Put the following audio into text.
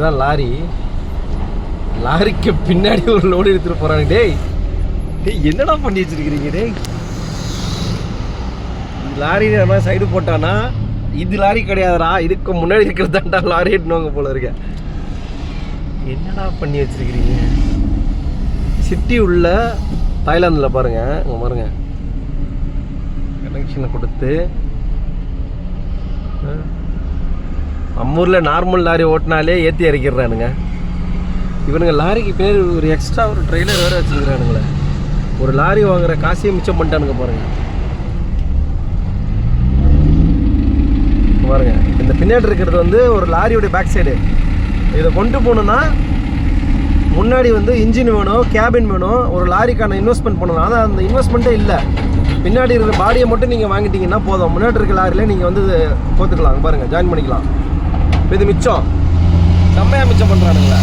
இதுதான் லாரி. லாரிக்கு பின்னாடி ஒரு லோடு எடுத்துகிட்டு போகிறாங்க. டேய் என்னடா பண்ணி வச்சுருக்கிறீங்க? டேய் லாரி சைடு போட்டானா இது லாரி கிடையாதுடா, இதுக்கு முன்னாடி இருக்கிறதாண்டா லாரி எட்டுனவங்க போல இருக்க. என்னடா பண்ணி வச்சுருக்கிறீங்க? சிட்டி உள்ள தாய்லாந்தில் பாருங்கள், இங்கே பாருங்கள் கனெக்ஷனை கொடுத்து. நம்மூரில் நார்மல் லாரி ஓட்டினாலே ஏற்றி இறக்கிடுறானுங்க. இவனுங்க லாரிக்கு பேர் ஒரு எக்ஸ்ட்ரா ஒரு ட்ரெய்லர் வேறு வச்சுருக்கிறானுங்களே. ஒரு லாரி வாங்குற காசையே மிச்சம் பண்ணிட்டானுங்க பாருங்கள். பாருங்க, இந்த பின்னாடி இருக்கிறது வந்து ஒரு லாரியோடைய பேக் சைடு. இதை கொண்டு போகணுன்னா முன்னாடி வந்து இன்ஜின் வேணும், கேபின் வேணும், ஒரு லாரிக்கான இன்வெஸ்ட்மெண்ட் பண்ணணும். ஆனால் அந்த இன்வெஸ்ட்மெண்ட்டே இல்லை. பின்னாடி இருக்கிற பாடியை மட்டும் நீங்கள் வாங்கிட்டீங்கன்னா போதும், முன்னாடி இருக்கிற லாரியில் நீங்கள் வந்து கோத்துக்கலாம். பாருங்கள், ஜாயின் பண்ணிக்கலாம். இது மிச்சம் செம்மையாக மிச்சம் பண்ணுறானுங்களே.